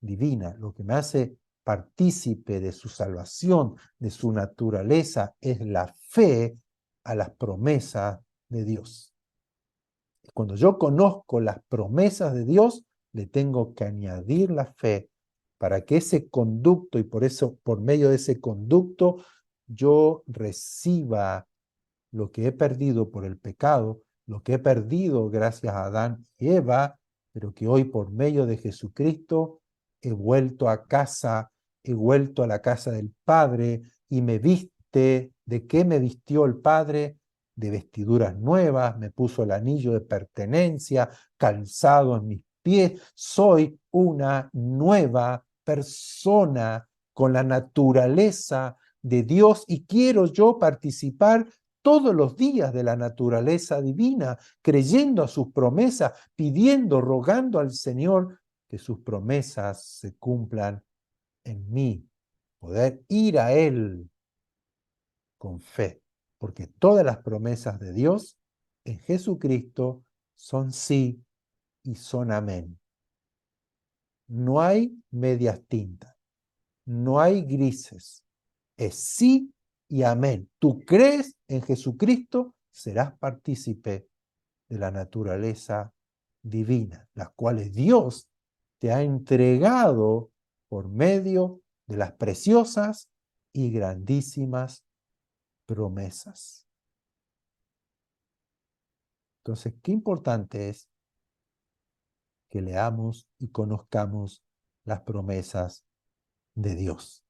divina. Lo que me hace partícipe de su salvación, de su naturaleza, es la fe a las promesas de Dios. Cuando yo conozco las promesas de Dios, le tengo que añadir la fe para que ese conducto, y por eso, por medio de ese conducto, yo reciba lo que he perdido por el pecado, lo que he perdido gracias a Adán y Eva, pero que hoy por medio de Jesucristo he vuelto a casa, he vuelto a la casa del Padre y me viste. ¿De qué me vistió el Padre? De vestiduras nuevas, me puso el anillo de pertenencia, calzado en mis pies. Soy una nueva persona con la naturaleza de Dios y quiero yo participar todos los días de la naturaleza divina, creyendo a sus promesas, pidiendo, rogando al Señor que sus promesas se cumplan en mí, poder ir a Él con fe, porque todas las promesas de Dios en Jesucristo son sí y son amén. No hay medias tintas, no hay grises, es sí y amén. Tú crees en Jesucristo, serás partícipe de la naturaleza divina, las cuales Dios te ha entregado por medio de las preciosas y grandísimas promesas. Entonces, qué importante es que leamos y conozcamos las promesas de Dios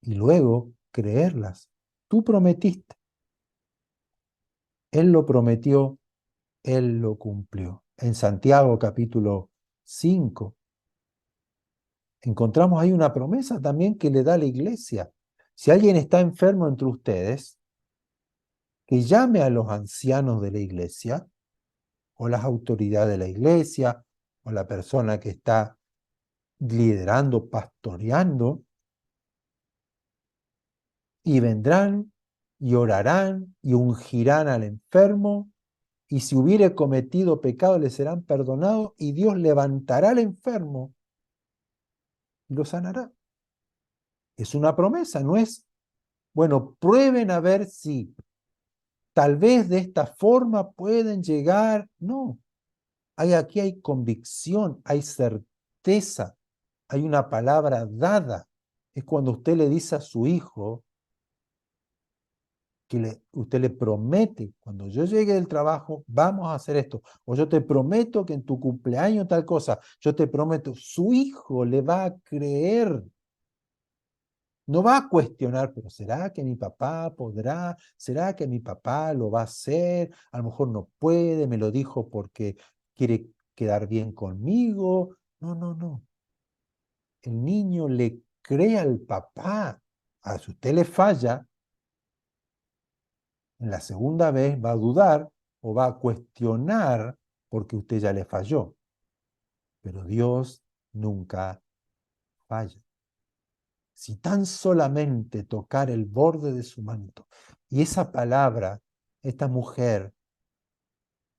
y luego creerlas. Tú prometiste, Él lo prometió, Él lo cumplió. En Santiago capítulo 5 encontramos ahí una promesa también que le da la iglesia. Si alguien está enfermo entre ustedes, que llame a los ancianos de la iglesia o las autoridades de la iglesia o la persona que está liderando, pastoreando, y vendrán y orarán y ungirán al enfermo, y si hubiere cometido pecado le serán perdonados, y Dios levantará al enfermo y lo sanará. Es una promesa, no es, bueno, prueben a ver si tal vez de esta forma pueden llegar. No, aquí hay convicción, hay certeza, hay una palabra dada. Es cuando usted le dice a su hijo, que usted le promete, cuando yo llegue del trabajo, vamos a hacer esto. O yo te prometo que en tu cumpleaños tal cosa. Yo te prometo, su hijo le va a creer. No va a cuestionar, pero ¿será que mi papá podrá? ¿Será que mi papá lo va a hacer? A lo mejor no puede, me lo dijo porque quiere quedar bien conmigo. No, no, no. El niño le cree al papá. Si usted le falla, en la segunda vez va a dudar o va a cuestionar porque usted ya le falló. Pero Dios nunca falla. Si tan solamente tocar el borde de su manto, y esa palabra, esta mujer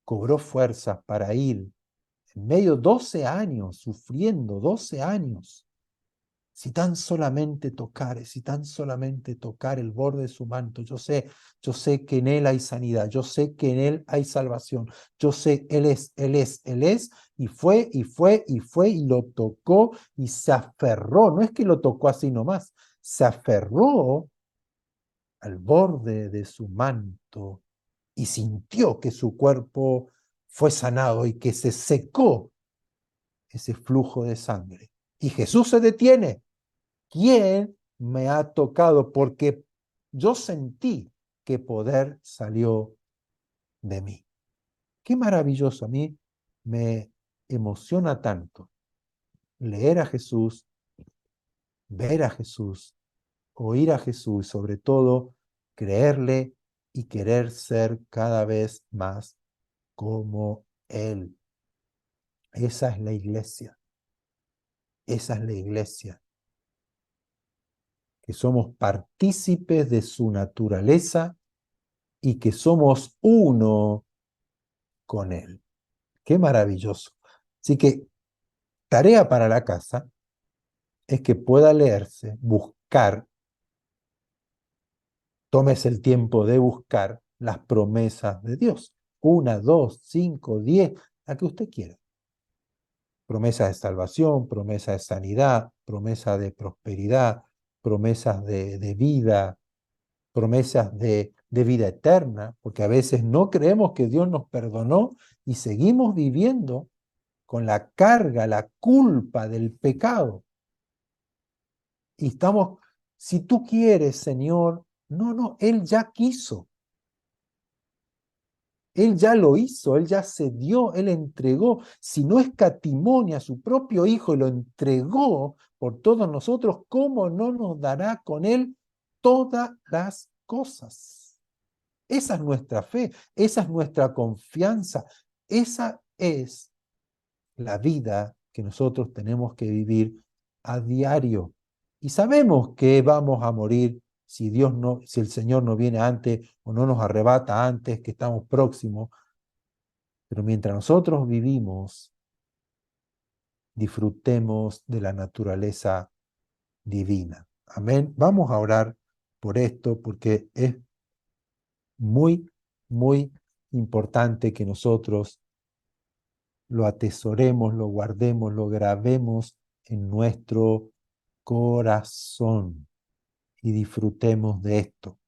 cobró fuerzas para ir en medio de 12 años, sufriendo 12 años. Si tan solamente tocar, si tan solamente tocar el borde de su manto, yo sé que en Él hay sanidad, yo sé que en Él hay salvación, yo sé, Él es, Él es, Él es, y fue, y fue, y fue, y lo tocó, y se aferró, no es que lo tocó así nomás, se aferró al borde de su manto y sintió que su cuerpo fue sanado y que se secó ese flujo de sangre. Y Jesús se detiene. ¿Quién me ha tocado? Porque yo sentí que poder salió de mí. Qué maravilloso. A mí me emociona tanto leer a Jesús, ver a Jesús, oír a Jesús, sobre todo creerle y querer ser cada vez más como Él. Esa es la iglesia. Esa es la iglesia. Que somos partícipes de su naturaleza y que somos uno con Él. Qué maravilloso. Así que tarea para la casa es que pueda leerse, buscar, tómese el tiempo de buscar las promesas de Dios. 1, 2, 5, 10, la que usted quiera. Promesas de salvación, promesas de sanidad, promesas de prosperidad, promesas de vida, promesas de vida eterna, porque a veces no creemos que Dios nos perdonó y seguimos viviendo con la carga, la culpa del pecado. Y estamos, si tú quieres, Señor, no, Él ya quiso. Él ya lo hizo, Él ya se dio, Él entregó. Si no escatimó ni a su propio Hijo y lo entregó por todos nosotros, ¿cómo no nos dará con Él todas las cosas? Esa es nuestra fe, esa es nuestra confianza, esa es la vida que nosotros tenemos que vivir a diario. Y sabemos que vamos a morir si Dios no, si el Señor no viene antes o no nos arrebata antes, que estamos próximos. Pero mientras nosotros vivimos, disfrutemos de la naturaleza divina. Amén. Vamos a orar por esto porque es muy, muy importante que nosotros lo atesoremos, lo guardemos, lo grabemos en nuestro corazón y disfrutemos de esto.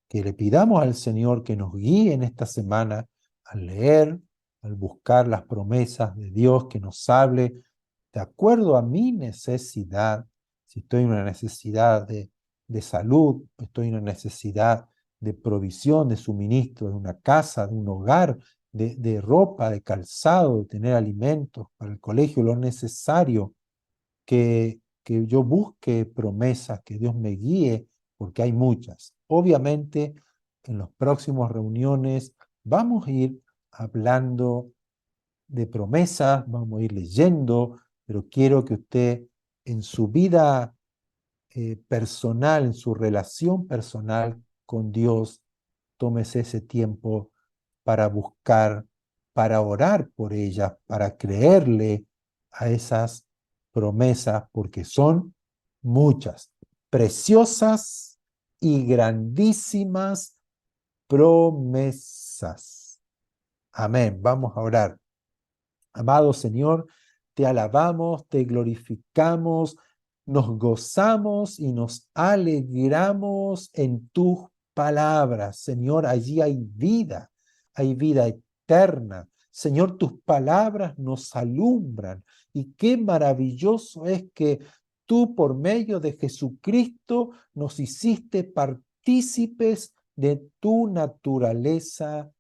Que le pidamos al Señor que nos guíe en esta semana al leer, al buscar las promesas de Dios, que nos hable de acuerdo a mi necesidad. Si estoy en una necesidad de salud, estoy en una necesidad de provisión, de suministro, de una casa, de un hogar, de ropa, de calzado, de tener alimentos para el colegio, lo necesario, que yo busque promesas, que Dios me guíe, porque hay muchas. Obviamente, en las próximas reuniones vamos a ir hablando de promesas, vamos a ir leyendo, pero quiero que usted en su vida personal, en su relación personal con Dios, tómese ese tiempo para buscar, para orar por ellas, para creerle a esas promesas, porque son muchas, preciosas y grandísimas promesas. Amén. Vamos a orar. Amado Señor, te alabamos, te glorificamos, nos gozamos y nos alegramos en tus palabras. Señor, allí hay vida eterna. Señor, tus palabras nos alumbran y qué maravilloso es que tú por medio de Jesucristo nos hiciste partícipes de tu naturaleza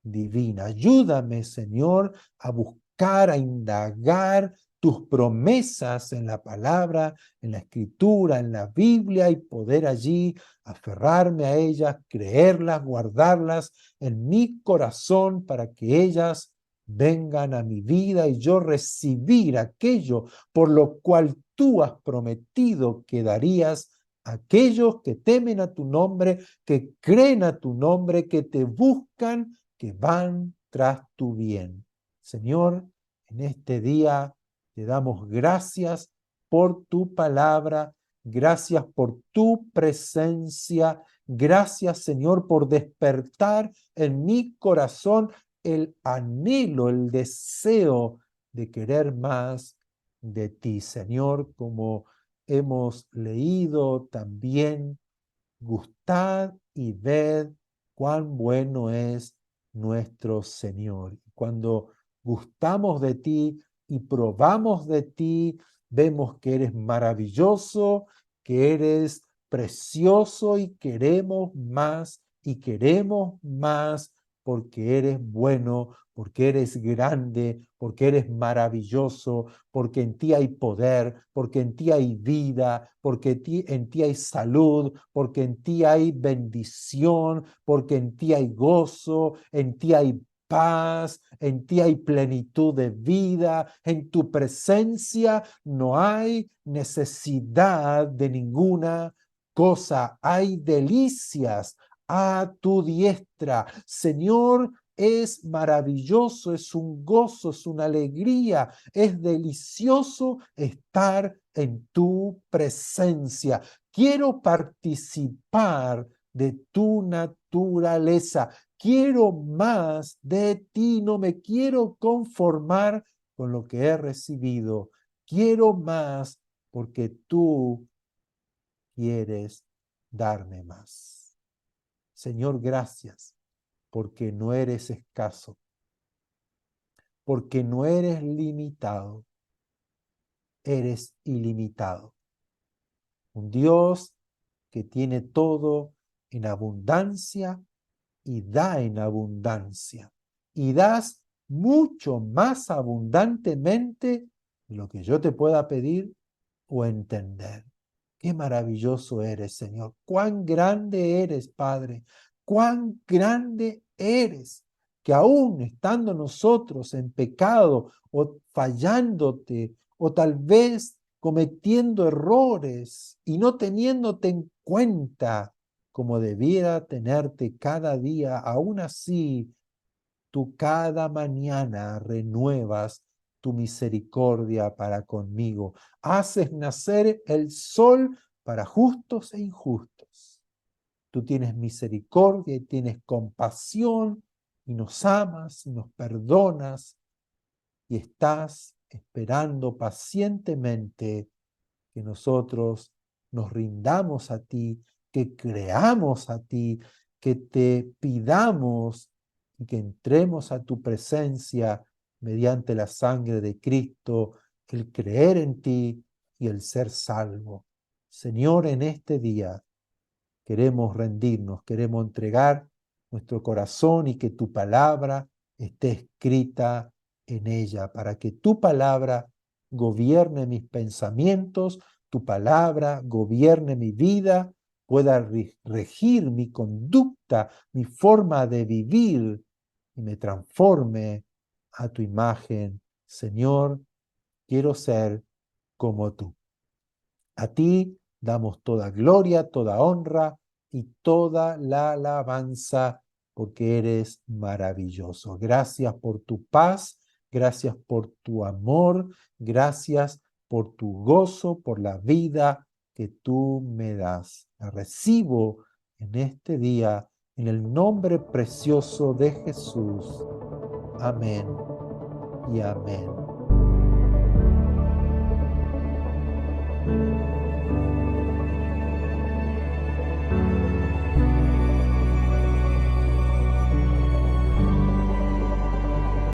divina. Ayúdame, Señor, a buscar, a indagar tus promesas en la palabra, en la escritura, en la Biblia y poder allí aferrarme a ellas, creerlas, guardarlas en mi corazón para que ellas vengan a mi vida y yo recibir aquello por lo cual tú has prometido que darías a aquellos que temen a tu nombre, que creen a tu nombre, que te buscan, que van tras tu bien. Señor, en este día te damos gracias por tu palabra, gracias por tu presencia, gracias, Señor, por despertar en mi corazón el anhelo, el deseo de querer más de ti, Señor, como hemos leído también. Gustad y ved cuán bueno es nuestro Señor. Cuando gustamos de ti y probamos de ti, vemos que eres maravilloso, que eres precioso y queremos más porque eres bueno, porque eres grande, porque eres maravilloso, porque en ti hay poder, porque en ti hay vida, porque en ti hay salud, porque en ti hay bendición, porque en ti hay gozo, en ti hay paz, en ti hay plenitud de vida, en tu presencia no hay necesidad de ninguna cosa, hay delicias a tu diestra. Señor, es maravilloso, es un gozo, es una alegría, es delicioso estar en tu presencia. Quiero participar de tu naturaleza. Quiero más de ti, no me quiero conformar con lo que he recibido. Quiero más porque tú quieres darme más. Señor, gracias porque no eres escaso, porque no eres limitado, eres ilimitado. Un Dios que tiene todo en abundancia y da en abundancia. Y das mucho más abundantemente de lo que yo te pueda pedir o entender. Qué maravilloso eres, Señor. Cuán grande eres, Padre. Cuán grande eres, que aún estando nosotros en pecado o fallándote o tal vez cometiendo errores y no teniéndote en cuenta como debiera tenerte cada día, aún así tú cada mañana renuevas tu misericordia para conmigo. Haces nacer el sol para justos e injustos. Tú tienes misericordia y tienes compasión y nos amas y nos perdonas y estás esperando pacientemente que nosotros nos rindamos a ti, que creamos a ti, que te pidamos y que entremos a tu presencia mediante la sangre de Cristo, el creer en ti y el ser salvo. Señor, en este día queremos rendirnos, queremos entregar nuestro corazón y que tu palabra esté escrita en ella, para que tu palabra gobierne mis pensamientos, tu palabra gobierne mi vida, pueda regir mi conducta, mi forma de vivir y me transforme a tu imagen. Señor, quiero ser como tú. A ti damos toda gloria, toda honra y toda la alabanza, porque eres maravilloso. Gracias por tu paz, gracias por tu amor, gracias por tu gozo, por la vida que tú me das. La recibo en este día, en el nombre precioso de Jesús. Amén y amén.